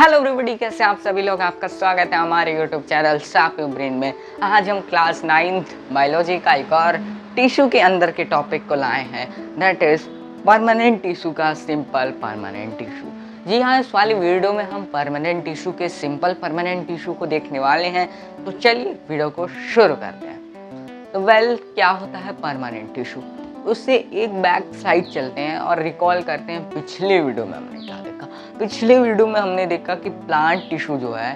Hello everybody, कैसे आप सभी लोग। आपका स्वागत है हमारे YouTube channel sharp your brain में। आज हम क्लास 9th बायोलॉजी का एक और टिश्यू के अंदर के टॉपिक को लाए हैं, दैट इज परमानेंट टिश्यू का सिंपल परमानेंट टिश्यू। जी हाँ, इस वाली वीडियो में हम परमानेंट टिश्यू के सिंपल परमानेंट टिश्यू को देखने वाले हैं। तो चलिए वीडियो को शुरू करते हैं। तो क्या होता है परमानेंट टिश्यू, उससे एक बैक साइड चलते हैं और रिकॉल करते हैं पिछले वीडियो में हमने क्या देखा। पिछले वीडियो में हमने देखा कि प्लांट टिश्यू जो है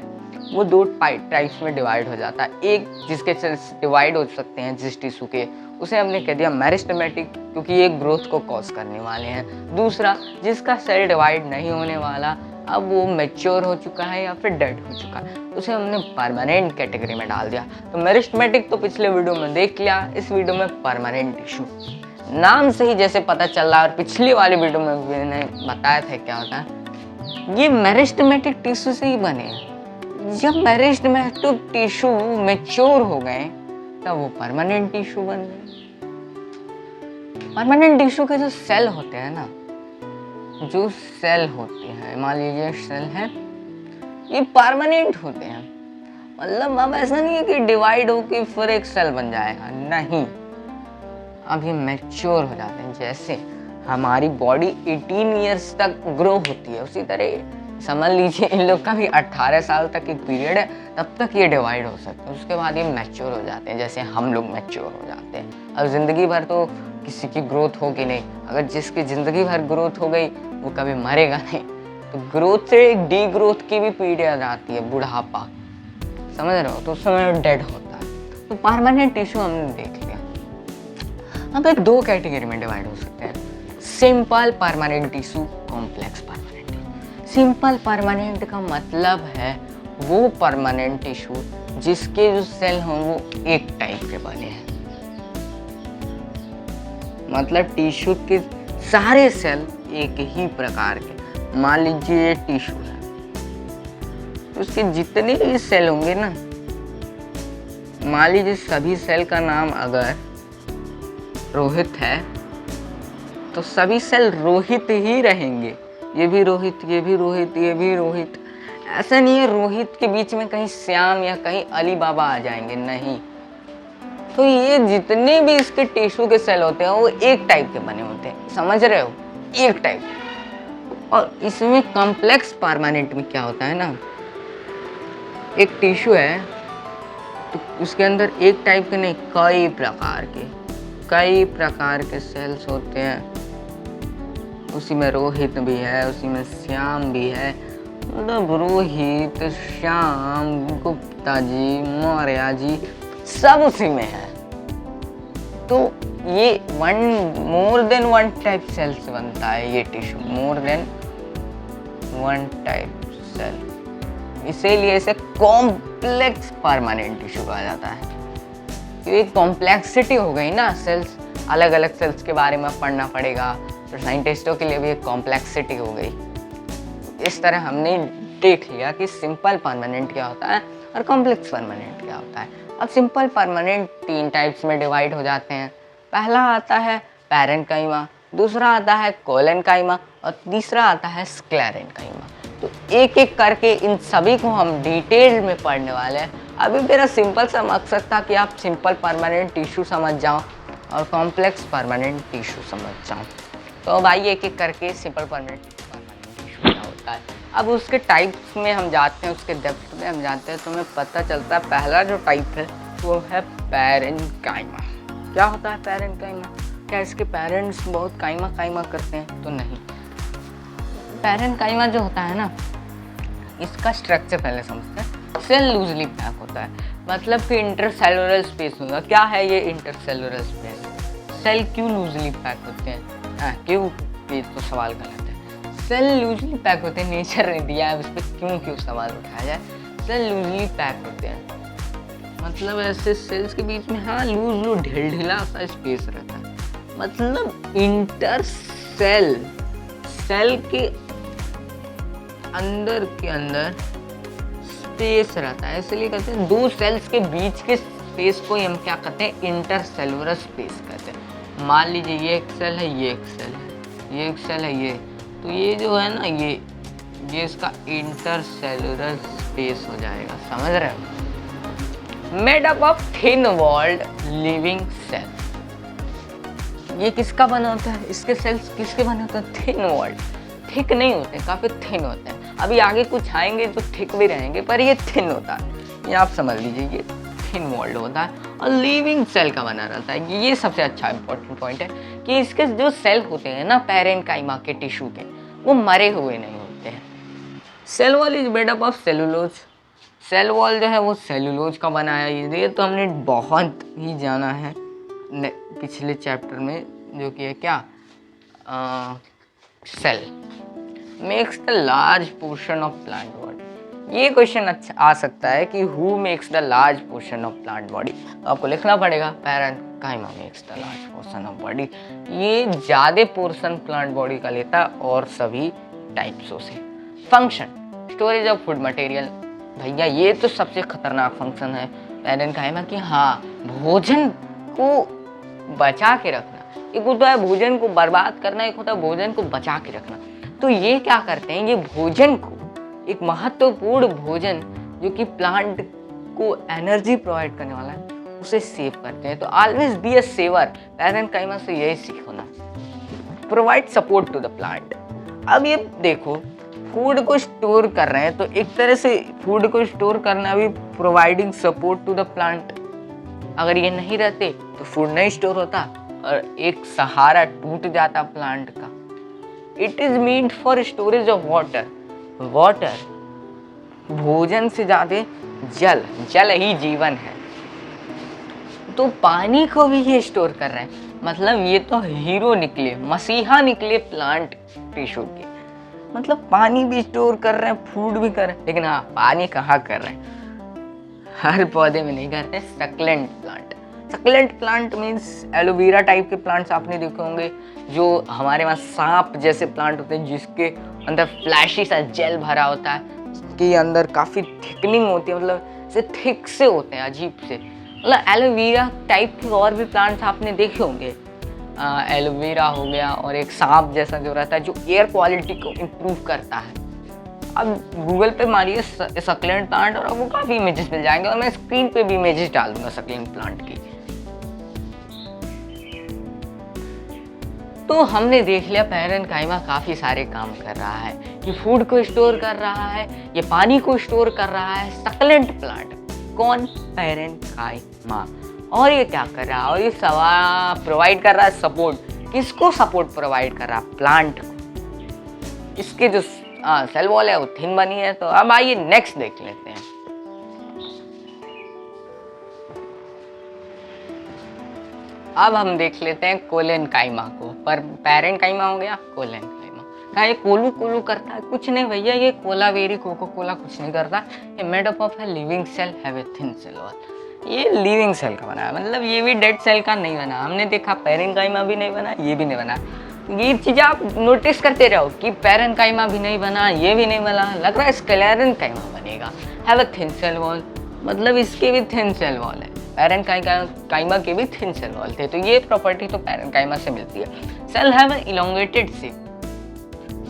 वो दो टाइप्स में डिवाइड हो जाता है। एक जिसके सेल्स डिवाइड हो सकते हैं जिस टिश्यू के, उसे हमने कह दिया मेरिस्टेमेटिक, क्योंकि ये ग्रोथ को कॉज करने वाले हैं। दूसरा जिसका सेल डिवाइड नहीं होने वाला, अब वो मैच्योर हो चुका है या फिर डेड हो चुका है, उसे हमने परमानेंट कैटेगरी में डाल दिया। तो मेरिस्टेमेटिक तो पिछले वीडियो में देख लिया, इस वीडियो में परमानेंट टिश्यू। नाम से ही जैसे पता चल रहा है और पिछली वाली वीडियो में मैंने बताया था क्या होता है, ये मेरिस्टेमेटिक टिश्यू से ही बने हैं। जब मेरिस्टेमेटिक टिश्यू मैच्योर हो गए तब वो परमानेंट टिश्यू बन गए। परमानेंट टिश्यू के जो सेल होते हैं ना, जो सेल होते हैं, मान लीजिए सेल है, ये परमानेंट होते हैं। मतलब अब ऐसा नहीं है कि डिवाइड हो के फिर एक सेल बन जाएगा, नहीं, अब ये मैच्योर हो जाते हैं। जैसे हमारी बॉडी 18 इयर्स तक ग्रो होती है, उसी तरह समझ लीजिए इन लोग का भी 18 साल तक एक पीरियड है, तब तक ये डिवाइड हो सकते हैं। उसके बाद ये मैच्योर हो जाते हैं, जैसे हम लोग मैच्योर हो जाते हैं। अब ज़िंदगी भर तो किसी की ग्रोथ होगी नहीं, अगर जिसकी ज़िंदगी भर ग्रोथ हो गई वो कभी मरेगा नहीं। तो ग्रोथ से एक डी ग्रोथ की भी पीरियड आती है, बुढ़ापा, समझ रहे हो, तो उस समय डेड होता है। तो परमानेंट टिश्यू हमने देख लिया। अब एक दो कैटेगरी में डिवाइड हो सकते हैं, simple permanent tissue, complex permanent. Simple permanent का मतलब है वो परमानेंट टिश्यू जिसके जो सेल हों वो एक टाइप के बने हैं। मतलब टिश्यू के सारे सेल एक ही प्रकार के। मान लीजिए ये टिश्यू है, उसके जितने भी सेल होंगे ना, मान लीजिए सभी सेल का नाम अगर रोहित है तो सभी सेल रोहित ही रहेंगे। ये भी रोहित, ये भी रोहित, ये भी रोहित। ऐसा नहीं है रोहित के बीच में कहीं श्याम या कहीं अली बाबा आ जाएंगे, नहीं। तो ये जितने भी इसके टिश्यू के सेल होते हैं वो एक टाइप के बने होते हैं, समझ रहे हो, एक टाइप। और इसमें कॉम्प्लेक्स परमानेंट में क्या होता है ना, एक टिश्यू है तो उसके अंदर एक टाइप के नहीं, कई प्रकार के सेल्स होते हैं। उसी में रोहित भी है, उसी में श्याम भी है। मतलब रोहित, श्याम, गुप्ता जी, मौर्य जी, सब उसी में है। तो ये more than one type cell से बनता है ये tissue, more than one type cell, इसीलिए इसे कॉम्प्लेक्स परमानेंट टिश्यू कहा जाता है। ये कॉम्प्लेक्सिटी हो गई ना, सेल्स अलग अलग सेल्स के बारे में पढ़ना पड़ेगा, तो साइंटिस्टों के लिए भी एक कॉम्प्लेक्सिटी हो गई। इस तरह हमने देख लिया कि सिंपल परमानेंट क्या होता है और कॉम्प्लेक्स परमानेंट क्या होता है। अब सिंपल परमानेंट तीन टाइप्स में डिवाइड हो जाते हैं। पहला आता है पैरेन्काइमा, दूसरा आता है कोलेनकाइमा और तीसरा आता है स्क्लेरेन्काइमा। तो एक एक करके इन सभी को हम डिटेल में पढ़ने वाले हैं। अभी मेरा सिंपल सा मकसद था कि आप सिंपल परमानेंट टिश्यू समझ जाओ और कॉम्प्लेक्स परमानेंट टिश्यू समझ जाओ। तो अब आइए एक एक करके सिंपल परमानेंट टिश्यू क्या होता है। अब उसके टाइप्स में हम जाते हैं, उसके डेप्थ में हम जाते हैं, तो हमें पता चलता है पहला जो टाइप है वो है पैरेन्काइमा। क्या होता है पैरेन्काइमा? क्या इसके पेरेंट्स बहुत काइमा करते हैं? तो नहीं। पैरेन्काइमा जो होता है ना, इसका स्ट्रक्चर पहले समझते हैं। सेल लूजली पैक होता है, मतलब कि इंटरसेलुलर स्पेस होगा। क्या है ये इंटरसेलुलर स्पेस? सेल क्यों लूजली पैक होते हैं? क्यों, ये तो सवाल गलत है। सेल लूजली पैक होते हैं, नेचर ने दिया है, उस पर क्यों सवाल उठाया जाए। सेल लूजली पैक होते हैं, मतलब ऐसे सेल्स के बीच में हाँ लूज ढिलढिला सा स्पेस रहता है। मतलब इंटर सेल के अंदर स्पेस रहता है, इसलिए कहते हैं दो सेल्स के बीच के स्पेस को हम क्या कहते हैं, इंटरसेलुलर स्पेस कहते हैं। मान लीजिए ये एक सेल है, ये एक सेल है, ये एक सेल है, ये तो ये जो है ना, ये इसका इंटरसेलुलर स्पेस हो जाएगा, समझ रहे हो। Made up of thin walled living cell. ये किसका बना होता है, इसके सेल्स किसके बने होते हैं, थिन वॉल्ड। थिक नहीं होते, काफी थिन होते हैं। अभी आगे कुछ आएंगे तो थिक भी रहेंगे, पर ये थिन होता है, ये आप समझ लीजिए, ये थिन वॉल्ड होता है और लिविंग सेल का बना रहता है। ये सबसे अच्छा इंपॉर्टेंट पॉइंट है कि इसके जो सेल होते हैं ना पैरेन्काइमा के टिश्यू के, वो मरे हुए नहीं होते हैं। Cell wall is made up of cellulose. Cell wall जो है वो सेलुलोज का बना है। ये तो हमने बहुत ही जाना है पिछले चैप्टर में, जो कि है क्या, cell makes the large portion of plant body. ये क्वेश्चन अच्छा आ सकता है कि who makes the large portion of plant body, तो आपको लिखना पड़ेगा parenchyma makes the large portion of body. ये ज़्यादा पोर्शन प्लांट बॉडी का लेता है और सभी टाइप्सों से। Function, storage of food material. भैया ये तो सबसे खतरनाक फंक्शन है पैरेन्काइमा की। हाँ, भोजन को बचा के रखना। एक होता है भोजन को बर्बाद करना, एक होता है भोजन को बचा के रखना। तो ये क्या करते हैं, ये भोजन को, एक महत्वपूर्ण भोजन जो कि प्लांट को एनर्जी प्रोवाइड करने वाला है, उसे सेव करते हैं। तो always be a saver, parenchyma से यही सीखो ना। Provide support to the plant. अब ये देखो, फूड को स्टोर कर रहे हैं, तो एक तरह से फूड को स्टोर करना भी providing support to the plant. अगर ये नहीं रहते तो फूड नहीं स्टोर होता और एक सहारा टूट जाता प्लांट का। It is meant for storage of water. Water, भोजन से ज्यादा जल, जल ही जीवन है। तो पानी को भी ये स्टोर कर रहे हैं। मतलब ये तो हीरो निकले, मसीहा निकले प्लांट टिश्यू के। मतलब पानी भी स्टोर कर रहे हैं, फूड भी कर रहे हैं। लेकिन हाँ, पानी कहाँ कर रहे हैं, हर पौधे में नहीं करते। Succulent plant. Succulent plant means aloe vera type के प्लांट्स आपने देखे होंगे, जो हमारे वहाँ सांप जैसे प्लांट होते हैं, जिसके अंदर फ्लैशी सा जेल भरा होता है, इसके अंदर काफ़ी थिकनिंग होती है, मतलब से थिक से होते हैं, अजीब से। मतलब एलोवेरा टाइप के और भी प्लांट्स आपने देखे होंगे। एलोवेरा हो गया, और एक सांप जैसा जो रहता है, जो एयर क्वालिटी को इम्प्रूव करता है। अब गूगल पे मारिए सक्लेंट प्लांट और आपको काफ़ी इमेजेस मिल जाएंगे, और मैं स्क्रीन पे भी इमेजेस डाल दूंगा सक्लेंट प्लांट की। तो हमने देख लिया पैरेन्काइमा काफ़ी सारे काम कर रहा है। ये फूड को स्टोर कर रहा है, ये पानी को स्टोर कर रहा है। सक्लेंट प्लांट कौन, पैरेन्काइमा। और ये क्या कर रहा है, और ये प्रोवाइड कर रहा है सपोर्ट। किसको सपोर्ट प्रोवाइड कर रहा है, प्लांट को। इसके जो सेल वॉल है वो थिन बनी है। तो अब आइए नेक्स्ट देख लेते हैं। अब हम देख लेते हैं कोलेनकाइमा को। पर पैरेन्काइमा हो गया, कोलेनकाइमा। क्या ये कोलू कोलू करता है, कुछ नहीं भैया। ये कोलावेरी कोको कोला कुछ नहीं करता। ये मेड अप ऑफ है living cell have a thin cell wall. ये लिविंग सेल का बना है, मतलब ये भी डेड सेल का नहीं बना। हमने देखा पैरेन्काइमा भी नहीं बना, ये भी नहीं बना। ये चीज़ आप नोटिस करते रहो कि पैरेन्काइमा भी नहीं बना, ये भी नहीं बना। लग रहा है स्क्लेरेन्काइमा बनेगा, have a thin cell wall, मतलब इसके भी थिन सेल वॉल है। पैरेन्काइमा के भी थिन सेल वॉल थे। तो ये प्रॉपर्टी तो पैरेन्काइमा से मिलती है। Cell have an elongated shape.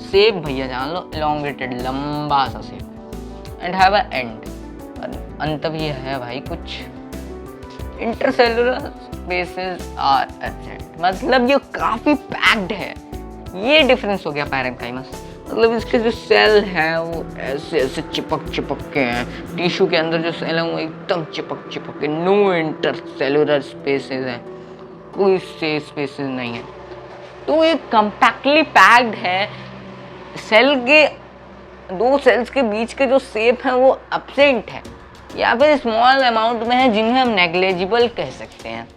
Shape भैया जान लो, इलोंगेटेड, लंबा सा shape. And have a end, अंत भी है भाई कुछ। इंटरसेलुलर स्पेसेस आर एब्सेंट, मतलब ये काफी पैक्ड है। ये डिफरेंस हो गया पैरेन्काइमा से। मतलब इसके जो सेल हैं वो ऐसे ऐसे चिपक चिपक के हैं। टिश्यू के अंदर जो सेल हैं वो एकदम चिपक चिपक के। नो इंटरसेलुलर स्पेसेस हैं, कोई से स्पेसेस नहीं है। तो ये कम्पैक्टली पैक्ड है। सेल के दो सेल्स के बीच के जो शेप है वो एब्सेंट है, या फिर स्मॉल अमाउंट में है, जिन्हें हम नेग्लेजिबल कह सकते हैं।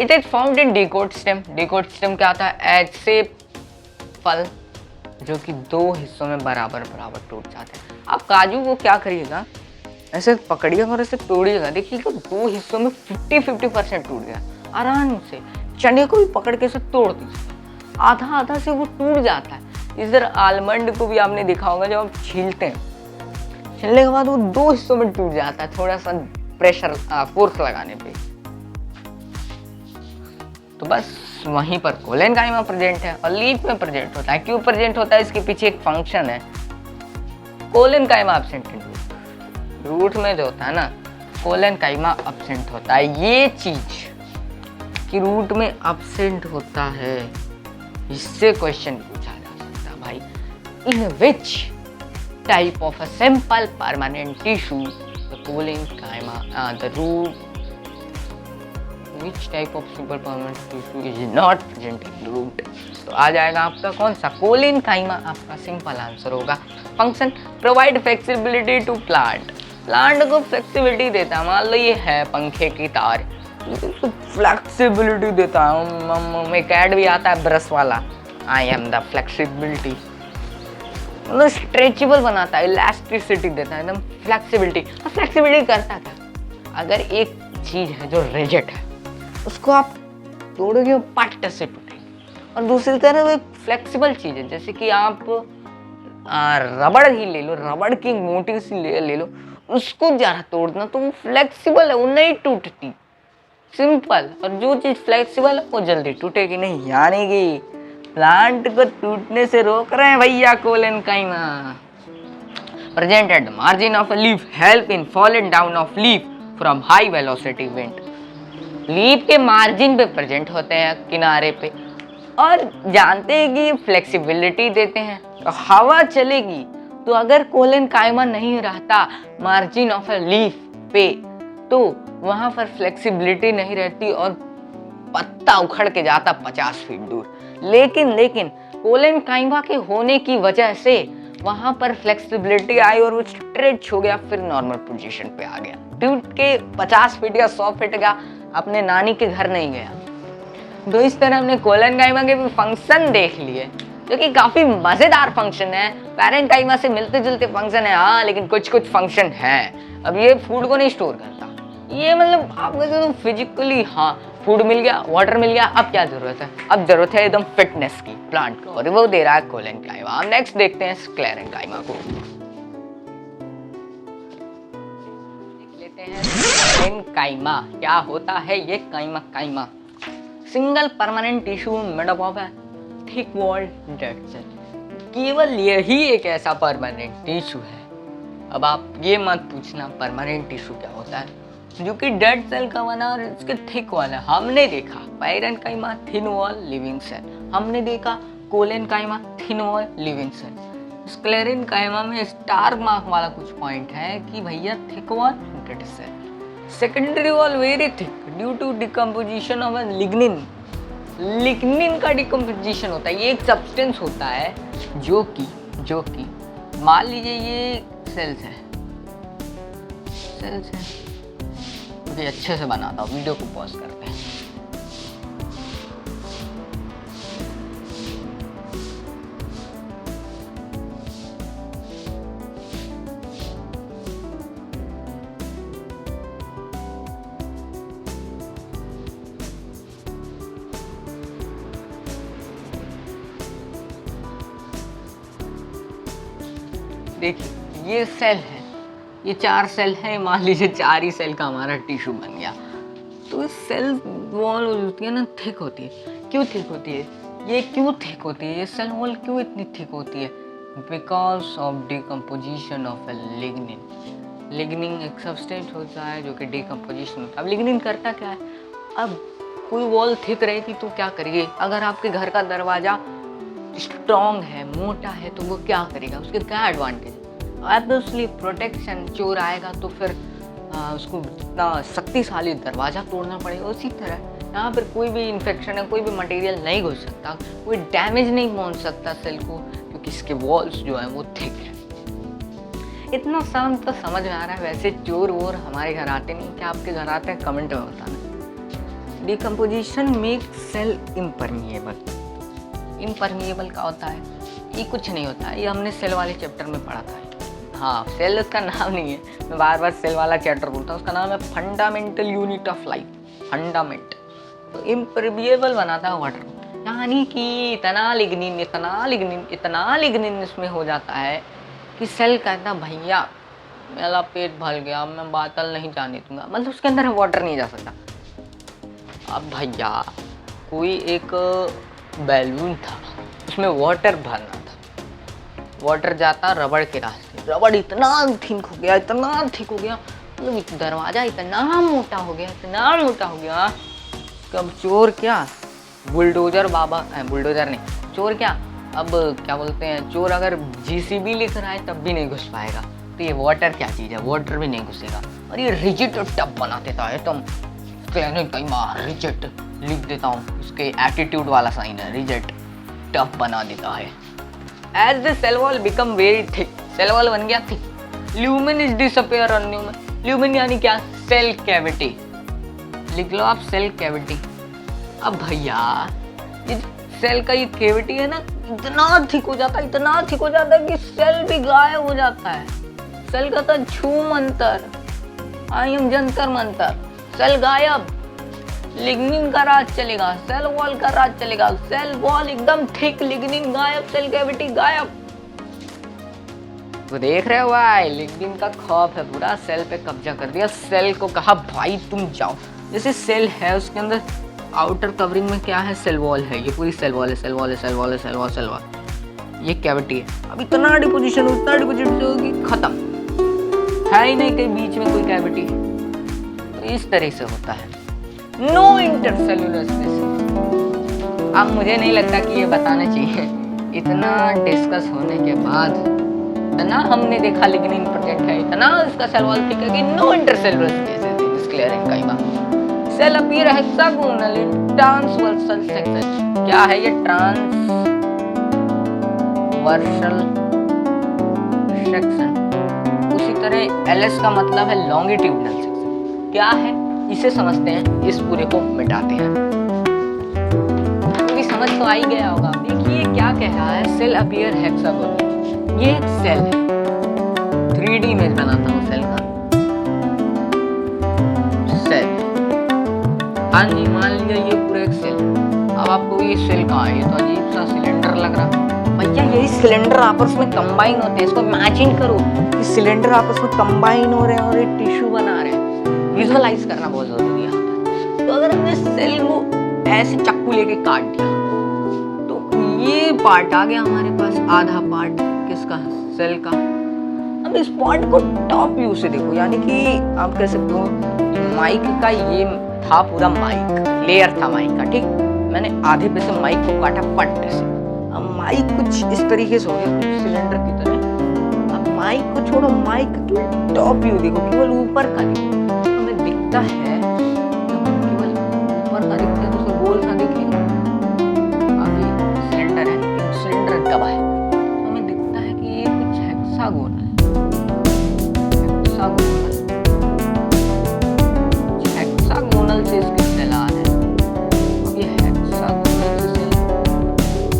It is found in डिकोट stem. डिकोट stem क्या होता है, ऐसे फल जो कि दो हिस्सों में बराबर बराबर टूट जाते हैं। आप काजू को क्या करिएगा, ऐसे पकड़िएगा और ऐसे तोड़िएगा, देखिएगा दो हिस्सों में 50-50% टूट गया आराम से। चने को भी पकड़ के ऐसे तोड़ दीजिए, आधा आधा से वो टूट जाता है। इस तरह आलमंड को भी आपने देखा होगा, जब आप छीलते हैं, छीलने के बाद वो दो हिस्सों में टूट जाता है थोड़ा सा प्रेशर फोर्स लगाने पे। तो बस वहीं पर कोलेन काइमा प्रेजेंट है और लीफ में प्रेजेंट होता है। क्यों प्रेजेंट होता है? इसके पीछे एक फंक्शन है, कोलेन काइमा एब्सेंट इन रूट। रूट में जो होता है ना, कोलेन काइमा एब्सेंट होता है। ये चीज कि रूट में एब्सेंट होता है, इससे क्वेश्चन पूछा जा सकता है भाई, in which type of a simple permanent tissue the collenchyma the root, which type of simple permanent tissue is not present in root। तो आ जाएगा आपका कौन सा? कोलेन काइमा आपका सिंपल आंसर होगा। Function provide flexibility to plant, plant को flexibility देता है। मान लो ये है पंखे की तार, तो फ्लेक्सिबिलिटी देता है। में कैड भी आता है ब्रश वाला, आई एम द फ्लेक्सिबिलिटी, मतलब स्ट्रेचेबल बनाता है, इलास्टिसिटी देता है, एकदम फ्लेक्सिबिलिटी। फ्लेक्सिबिलिटी करता क्या? अगर एक चीज है जो रिजिड है, उसको आप तोड़ोगे वो पट से टूटेगी। और दूसरी तरफ एक फ्लेक्सिबल चीज है, जैसे कि आप रबड़ ही ले लो, रबड़ की मोटी सी ले लो, उसको जरा तोड़ना तो वो फ्लेक्सिबल है, वो नहीं टूटती, सिंपल। और जो चीज फ्लेक्सिबल है वो जल्दी टूटेगी नहीं, यानी कि प्लांट को टूटने से रोक रहे हैं भैया collenchyma. Present at margin of a leaf, help in falling down of leaf from high velocity wind. Leaf के मार्जिन पे प्रेजेंट होते हैं, किनारे पे, और जानते हैं कि फ्लेक्सिबिलिटी देते हैं। तो हवा चलेगी, तो अगर कोलेन काइमा नहीं रहता मार्जिन ऑफ अ लीफ पे, तो वहां पर फ्लेक्सिबिलिटी नहीं रहती और पत्ता उखड़ के जाता 50 फीट दूर। लेकिन कोलेन काइमा के होने की वजह से वहां पर फ्लेक्सिबिलिटी आई और वो स्ट्रेच हो गया, फिर नॉर्मल पोजीशन पे आ गया। टूट के 50 फीट या 100 फीट का अपने नानी के घर नहीं गया। तो इस तरह हमने कोलेन काइमा के भी फंक्शन देख लिए, जो कि काफी मजेदार फंक्शन है। पेरेंट काइमा से मिलते जुलते फंक्शन है, हाँ, लेकिन कुछ फंक्शन है। अब ये फूड को नहीं स्टोर करता, ये मतलब आपको तो फिजिकली, हाँ, फूड मिल गया, वाटर मिल गया, अब क्या जरूरत है? अब जरूरत है एकदम फिटनेस की प्लांट को, और वो दे रहा है कोलेन काइमा। हम नेक्स्ट देखते हैं स्क्लेरेन काइमा को। स्क्लेरेन काइमा क्या होता है? ये काइमा single permanent tissue made up of thick walled dead cell. केवल यही एक ऐसा परमानेंट टिश्यू है। अब आप ये मत पूछना परमानेंट टिश्यू क्या होता है, जो कि डेड सेल का बना और इसके थिक वॉल है। हमने देखा parenchyma thin wall living cell, हमने देखा collenchyma thin wall living cell. Sclerenchyma में स्टार मार्क वाला कुछ पॉइंट है कि भैया thick wall dead cell, secondary wall very thick due to decomposition of lignin. Lignin का decomposition होता है, ये एक सब्सटेंस होता है जो कि मान लीजिए ये सेल्स है, मुझे अच्छे से बनाता हूँ, वीडियो को पॉज करते हैं। देखिए ये सेल है, ये 4 सेल है, मान लीजिए 4 ही सेल का हमारा टिश्यू बन गया। तो इस सेल वॉल होती है ना, थिक होती है। क्यों थिक होती है? ये क्यों थिक होती है? ये सेल वॉल क्यों इतनी थिक होती है? Because of decomposition of A lignin. Lignin एक सब्सटेंस होता है जो कि डिकम्पोजिशन होता है। अब लिग्निन करता क्या है? अब कोई वॉल थिक रहेगी तो क्या करेगी? अगर आपके घर का दरवाजा स्ट्रॉन्ग है, मोटा है, तो वो क्या करेगा? उसके क्या एडवांटेज? Obviously protection. चोर आएगा तो फिर उसको इतना शक्तिशाली दरवाज़ा तोड़ना पड़ेगा। उसी तरह यहाँ पर कोई भी इन्फेक्शन है, कोई भी मटेरियल नहीं घुस सकता, कोई डैमेज नहीं पहुँच सकता सेल को, क्योंकि इसके वॉल्स जो है वो थिक है। इतना सब तो समझ में आ रहा है। वैसे चोर वोर हमारे घर आते नहीं, क्या आपके घर आते हैं? कमेंट में बताना। Decomposition make cell impermeable. Impermeable का होता है, ये कुछ नहीं होता है, ये हमने सेल वाले चैप्टर में पढ़ा था। हाँ, सेल उसका नाम नहीं है, मैं बार बार सेल वाला चैप्टर बोलता हूँ, उसका नाम है fundamental unit of life, fundament. तो इम्परमिएबल बनाता है वाटर को, यानी कि इतना लिग्निन इसमें हो जाता है कि सेल कहता है भैया मेरा पेट भर गया, मैं बातल नहीं जाने दूंगा, मतलब उसके अंदर वाटर नहीं जा सकता। अब भैया कोई एक बैलून था, उसमें वाटर भरना था, वाटर जाता रबड़ के रास्ते, रबड़ इतना थिक हो गया, इतना थिक हो गया, मतलब दरवाजा इतना मोटा हो गया, इतना मोटा हो गया। कब चोर क्या, बुलडोजर बाबा, बुलडोजर नहीं, चोर क्या, अब क्या बोलते हैं, चोर अगर जीसीबी लेकर आए तब भी नहीं घुस पाएगा। तो ये वाटर क्या चीज़ है, वाटर भी नहीं घुसेगा। और ये रिजिड टब बना देता है, तुम कई बार रिजिड लिख देता हूँ, उसके एटीट्यूड वाला साइन है, रिजिड टब बना देता है। As the cell wall become very thick, cell wall बन गया thick, lumen is disappear on lumen. Lumen यानी क्या, सेल कैविटी, लिख लो आप सेल कैविटी। अब भैया ये सेल का ये कैविटी है ना, इतना थिक हो जाता है, इतना थिक हो जाता है कि सेल भी गायब हो जाता है। सेल का तो छू मंतर, आई एम जंतर मंतर, सेल गायब, लिग्निन का राज चलेगा, सेल वॉल का राज चलेगा, सेल वॉल एकदम थिक, लिग्निन गायब, सेल कैविटी गायब। तो देख रहे हो भाई, लिग्निन का खौफ है, पूरा सेल पे कब्जा कर दिया, सेल को कहा भाई तुम जाओ। जैसे सेल है उसके अंदर आउटर कवरिंग में क्या है, सेल वॉल है, ये पूरी सेल वॉल है, सेल वॉल है, सेल वॉल है, सेल वॉल, सेल वॉल, ये कैविटी है। अब इतना डिपोजिशन, उतना डिपोजिशन होगी, खत्म, है ही नहीं कहीं बीच में कोई कैविटी। तो इस तरह से होता है, नो इंटरसेल्युलर स्पेस। अब मुझे नहीं लगता कि ये बताना चाहिए, इतना डिस्कस होने के बाद, इतना हमने देखा लिग्निन प्रोजेक्ट है, इतना इसका सेल वॉल थिक है कि no intercellular space is clearing कई बार। Cell appear hexagonal in transversal section. क्या है ये ट्रांसवर्सल सेक्शन? उसी तरह एलएस का मतलब है लॉन्गिट्यूडनल सेक्शन। क्या है इसे समझते हैं, इस पूरे को मिटाते हैं। अभी समझ तो आ ही गया होगा। देखिए क्या कह रहा है, सेल अपीयर हेक्सागोनल, ये एक सेल है, 3D इमेज बनाता हूँ सेल का, सेल, हाँ जी मान लिया ये पूरा एक सेल। अब आपको ये सेल कहाँ है, ये तो अजीब सा सिलेंडर लग रहा भैया, यही सिलेंडर आपस में कंबाइन होते हैं। इसको इमेजिन करो कि सिलेंडर आपस में कंबाइन हो रहे हैं और एक टिश्यू बना रहे हैं। विजुअलाइज करना बहुत जरूरी है यहाँ पर। तो अगर हमने सेल को ऐसे चाकू लेके काट दिया तो ये पार्ट आ गया हमारे पास, आधा पार्ट किसका, सेल का। अब इस पार्ट को टॉप व्यू से देखो, यानी कि आप कह सकते हो माइक का ये था पूरा, माइक लेयर था माइक का, ठीक। मैंने आधे पे से माइक को काटा पट्ट से। अब माइक कुछ इस तरीके से हो गया, कुछ सिलेंडर की तरह। अब माइक को छोड़ो, माइक की टॉप व्यू देखो, केवल ऊपर का देखो, हमें दिखता है, केवल ऊपर का दिखता है, तो उसे गोल सा दिखेगा। अभी सिलेंडर है, एक सिलेंडर दबा है, तो हमें दिखता है कि ये कुछ हेक्सागोनल, हेक्सागोनल से इसकी सेल आ रहे हैं। अब ये हेक्सागोनल से सेल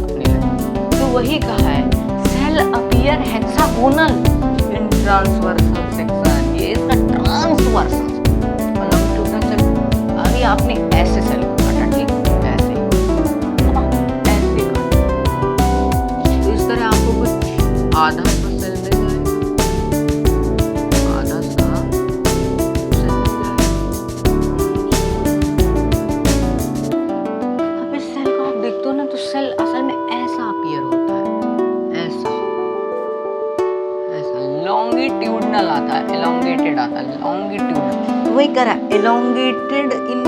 अपने लगे, तो वही कहा है cell appear hexagonal in transversal section. ये इसका ट्रांसवर्सल मतलब अभी आपने ऐसे सेल को काटा, ठीक, ऐसे ऐसे काटा, तो इस तरह आपको कुछ आधा सा सेल मिल जाएगा, आधा सा सेल मिल जाएगा। अब इस सेल को आप देखते हो ना, तो सेल असल में ऐसा अपीयर होता है, ऐसा ऐसा लॉन्गिट्यूडनल आता है, एलोंगेटेड आता है, लॉन्गिट्यूडनल, वही करा एलोंगेटेड इन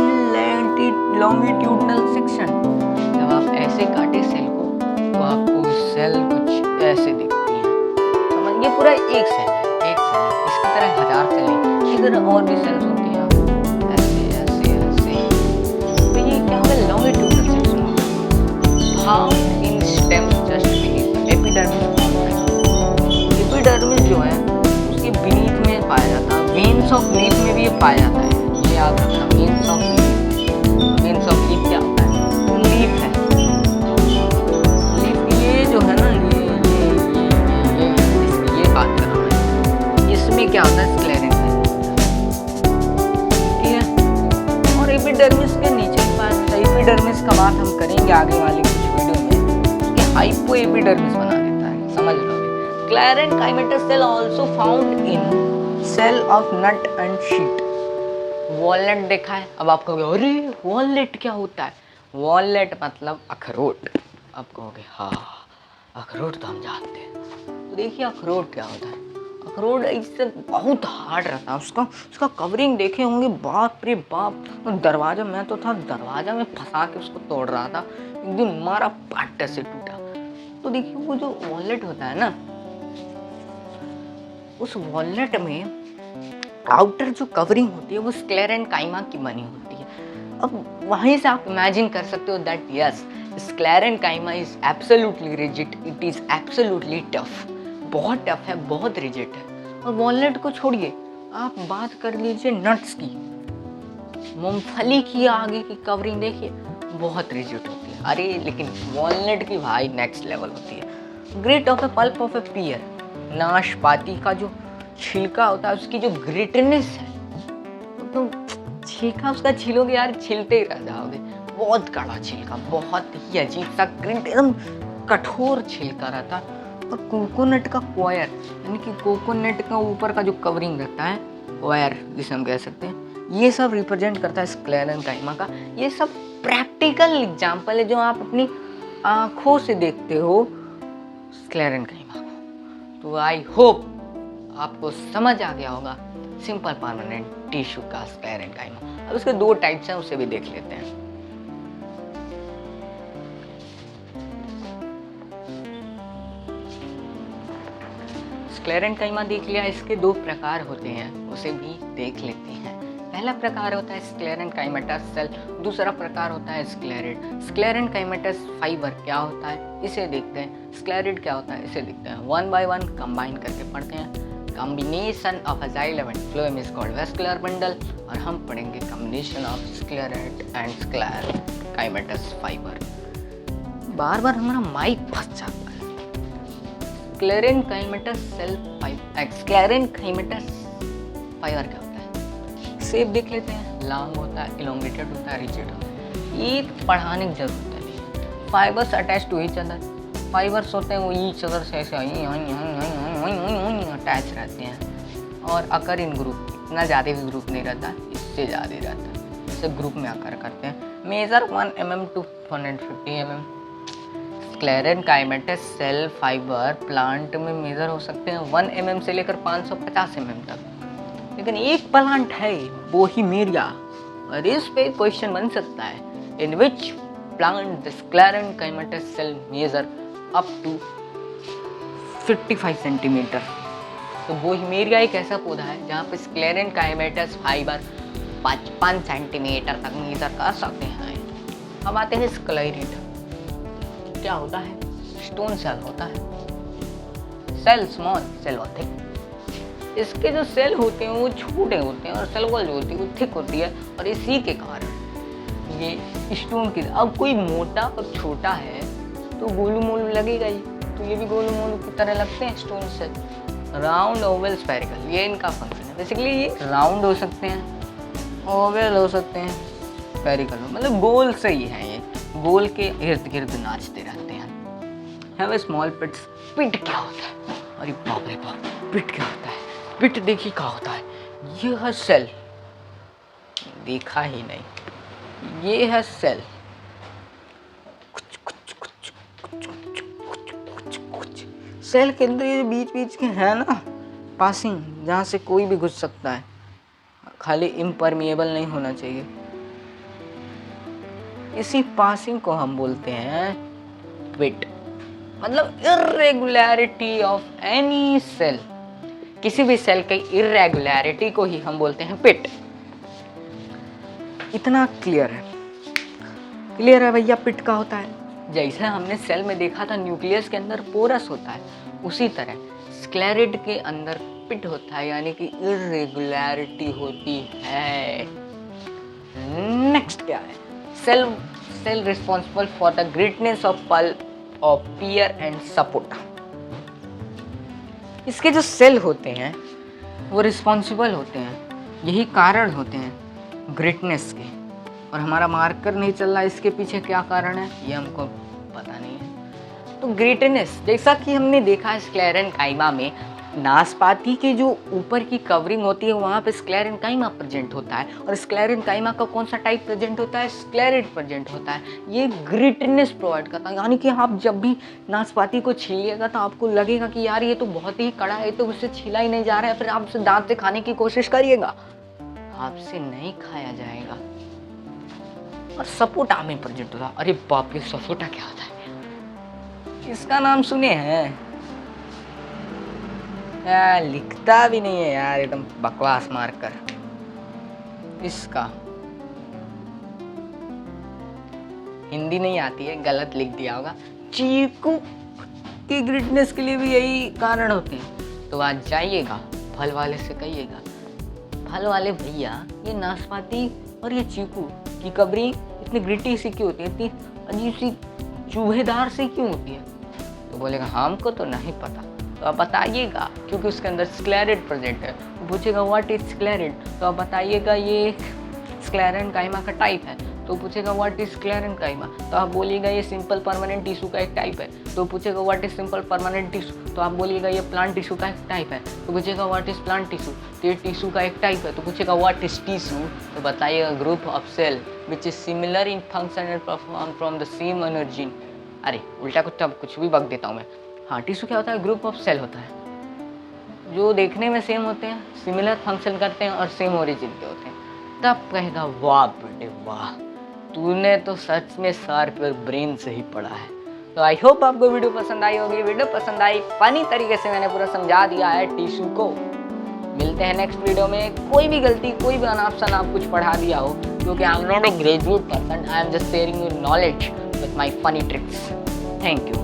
लॉन्गिट्यूडनल सेक्शन। जब आप ऐसे काटे सेल को तो आपको सेल कुछ ऐसे दिखती है, समझ, ये पूरा एक सेल है, एक सेल है, इसकी तरह हजार सेल है, इधर और भी सेल्स होती हैं, ऐसे ऐसे ऐसे। तो ये क्या होगा, लॉन्गिट्यूडनल सेक्शन होगा। Found in stem just beneath epidermis. Epidermis जो है उसके बीनीथ में पाया जाता है, वेन्स ऑफ लीफ में भी ये पाया जाता है, ये याद रखना, veins of leaf. Veins of leaf क्या होता है, तो लीफ है, लीफ ये जो है ना, ये बात कर रहा हूँ, इसमें क्या होता है, स्क्लेरेंस है, ठीक है। और एपिडर्मिस के नीचे पास, एपिडर्मिस का बात हम करेंगे आगे वाली कुछ वीडियो में, कि हाइपो एपिडर्मिस बना देता है, समझ लो। Sclerenchymatous cell also found in cell of nut and sheet. Walnut देखा है, अब आप कहोगे अरे वॉलनट क्या होता है, वॉलनट मतलब अखरोट। अब कहोगे हाँ अखरोट तो हम जानते हैं। तो देखिए अखरोट क्या होता है। अखरोट इससे बहुत हार्ड रहता है, उसका कवरिंग देखे होंगे, बाप रे बाप। दरवाजा, मैं तो था दरवाजा में फंसा के उसको तोड़ रहा था, एक दिन मारा पाट से टूटा। तो देखिए वो जो वॉलनट होता है ना, उस वॉलनट में आउटर जो कवरिंग होती है वो स्क्लेरेनकाइमा की बनी होती है। अब वहीं से आप इमेजिन कर सकते हो that yes sclerenchyma is absolutely rigid, it is absolutely tough, बहुत टफ है, बहुत रिजिड है। और वॉलनट को छोड़िए, आप बात कर लीजिए नट्स की, मूंगफली की आगे की कवरिंग देखिए बहुत रिजिड होती है। अरे लेकिन वॉलनट की भाई नेक्स्ट लेवल होती है। Grit of the pulp of a pear, नाशपाती का जो छिलका होता है उसकी जो ग्रिटनेस है, तो छिलका उसका छिलोगे यार छिलते ही रह जाओगे। बहुत कड़ा छिलका, बहुत ही अजीब सा ग्रिट, एकदम कठोर छिलका रहता है। और कोकोनट का क्वायर, यानी कि कोकोनट का ऊपर का जो कवरिंग रहता है, क्वायर जिसे हम कह सकते हैं, ये सब रिप्रेजेंट करता है स्क्लेरेनकाइमा का। ये सब प्रैक्टिकल एग्जाम्पल है जो आप अपनी आँखों से देखते हो स्क्लेरेनकाइमा को। तो आई होप आपको समझ आ गया होगा सिंपल परमानेंट टिश्यू का स्क्लेरेनकाइमा। अब इसके दो टाइप्स हैं, उसे भी देख लेते हैं। स्क्लेरेनकाइमा देख लिया, इसके दो प्रकार होते हैं, उसे भी देख लेते हैं। पहला प्रकार होता है स्क्लेरेनकाइमेटस सेल, दूसरा प्रकार होता है स्क्लेरिड। स्क्लेरेनकाइमेटस फाइबर क्या होता है इसे देखते हैं, स्क्लेरिड क्या होता है इसे देखते हैं। वन बाय वन कंबाइन करके पढ़ते हैं। Combination of asylum and phloem is called vascular bundle, और हम पढ़ेंगे कॉम्बिनेशन ऑफ स्क्लेरिड एंड स्क्लेरेनकाइमेटस फाइबर। बार बार हमारा माइक फंस जाता है। स्क्लेरेनकाइमेटस सेल फाइबर, स्क्लेरेनकाइमेटस फाइबर क्या होता है, शेप देख लेते हैं। लॉन्ग होता है, इलोंगेटेड होता है, रिजिड होता है। ये पढ़ाने की जरूरत नहीं। Fibres attach to each other, fibres होते हैं वो ईच अदर से ऐसे अटैच रहते हैं। और अकर इन ग्रुप, इतना ज़्यादा भी ग्रुप नहीं रहता, इससे ज़्यादा रहता है, इसे ग्रुप में आकर करते हैं। Measure 1 mm to 150 mm। Sclerenchymatous cell fibre plant में मेजर हो सकते हैं 1 mm से लेकर 550 mm तक। लेकिन एक प्लांट है बोहीमेरिया, और इस पे क्वेश्चन बन सकता है, in which plant the sclerenchymatous cell measure up to 55 centimetre. तो बोहीमेरिया एक ऐसा पौधा है जहाँ पे स्क्लेरेनकाइमेटस फाइबर 55 सेंटीमीटर तक मेजर कर सकते हैं। अब आते हैं स्क्लेरिड, क्या होता है, स्टोन सेल होता है, सेल स्मॉल सेल होते हैं। इसके जो सेल होते हैं वो छोटे होते हैं और सेल वॉल जो होती है वो थिक होती है, और इसी के कारण ये स्टोन की, अब कोई मोटा और छोटा है तो गोलू मोलू लगेगा ही, तो ये भी गोलू मोलू की तरह लगते हैं stone cell. Round oval spherical, ये इनका फंक्शन है। बेसिकली ये राउंड हो सकते हैं, ओवल हो सकते हैं, स्फेरिकल हो, मतलब गोल से ही है, ये गोल के इर्द गिर्द नाचते रहते हैं। हैव ए स्मॉल पिट्स, पिट क्या होता है, अरे बाप रे बाप, पिट क्या होता है, पिट देखिए क्या होता है, ये है सेल, देखा ही नहीं, ये है सेल। सेल के अंदर ये बीच बीच के है ना पासिंग, जहाँ से कोई भी घुस सकता है, खाली इम्परमिएबल नहीं होना चाहिए। इसी पासिंग को हम बोलते हैं पिट, मतलब इर्रेगुलरिटी ऑफ एनी सेल, किसी भी सेल की इर्रेगुलरिटी को ही हम बोलते हैं पिट। इतना क्लियर है, क्लियर है भैया, पिट का होता है। जैसे हमने सेल में देखा था न्यूक्लियस के अंदर पोरस होता है, उसी तरह स्क्लेरिड के अंदर पिट होता है, यानी कि इर्रेगुलरिटी होती है। नेक्स्ट क्या है, cell responsible for the grittiness of pulp of pear and sapota. इसके जो सेल होते हैं वो रिस्पॉन्सिबल होते हैं, यही कारण होते हैं ग्रिटनेस के। और हमारा मार्कर नहीं चल रहा, इसके पीछे क्या कारण है ये हमको पता नहीं है। तो ग्रिटनेस, जैसा कि हमने देखा स्क्लेरेनकाइमा में नाशपाती के जो ऊपर की कवरिंग होती है वहाँ पे स्क्लेरेंकाइमा प्रेजेंट होता है, और स्क्लेरेंकाइमा का कौन सा टाइप प्रेजेंट होता है? स्क्लेरेट प्रेजेंट होता है। ये ग्रिटनेस प्रोवाइड करता है, यानी कि आप जब भी नाशपाती को छीलिएगा तो आपको लगेगा कि यार ये तो बहुत ही कड़ा है, तो उससे छीला ही नहीं जा रहा है, फिर आप उसे दांत से खाने की कोशिश करिएगा, आपसे नहीं खाया जाएगा। और सपोटा में प्रेजेंट होता है। अरे बाप रे, सपोटा क्या होता है? इसका नाम सुने हैं? यार लिखता भी नहीं है यार, एकदम बकवास मारकर। इसका हिंदी नहीं आती है, गलत लिख दिया होगा। चीकू की ग्रिटनेस के लिए भी यही कारण होते हैं। तो आज जाइएगा फल वाले से कहिएगा, फल वाले भैया ये नाशपाती और ये चीकू की कवरिंग इतनी ग्रिटी सी क्यों होती है, इतनी अजीब सी चूहेदार सी क्यों होती है? तो बोलेगा हमको तो नहीं पता। तो आप बताइएगा, क्योंकि उसके अंदर स्क्लेरेट प्रेजेंट है। तो पूछेगा व्हाट इज स्क्लेरेट, तो आप बताइएगा ये स्क्लेरेंकाइमा का टाइप है। तो पूछेगा व्हाट इज स्क्लेरेंकाइमा, तो आप बोलिएगा ये सिंपल परमानेंट टिश्यू का एक टाइप है। तो पूछेगा what is simple permanent tissue, तो आप बोलिएगा ये प्लांट टिश्यू का एक टाइप है। तो पूछेगा व्हाट इज प्लांट टिश्यू, तो ये टिश्यू का एक टाइप है। तो पूछेगा व्हाट इज टिश्यू, तो बताइएगा group of cell which is similar in function and perform from the same energy. अरे उल्टा कुछ भी बक देता हूँ मैं। हाँ, टिश्यू क्या होता है? ग्रुप ऑफ सेल होता है जो देखने में सेम होते हैं, सिमिलर फंक्शन करते हैं और सेम ओरिजिन के होते हैं। तब कहेगा वाह बेटे वाह, तूने तो सच में शार्प ब्रेन से ही पढ़ा है। तो आई होप आपको वीडियो पसंद आई होगी। वीडियो पसंद आई, फनी तरीके से मैंने पूरा समझा दिया है टिश्यू को। मिलते हैं नेक्स्ट वीडियो में। कोई भी गलती, कोई भी अनऑप्शन आप कुछ पढ़ा दिया हो, क्योंकि I am not a graduate person, I am just sharing your knowledge with my funny tricks. Thank you.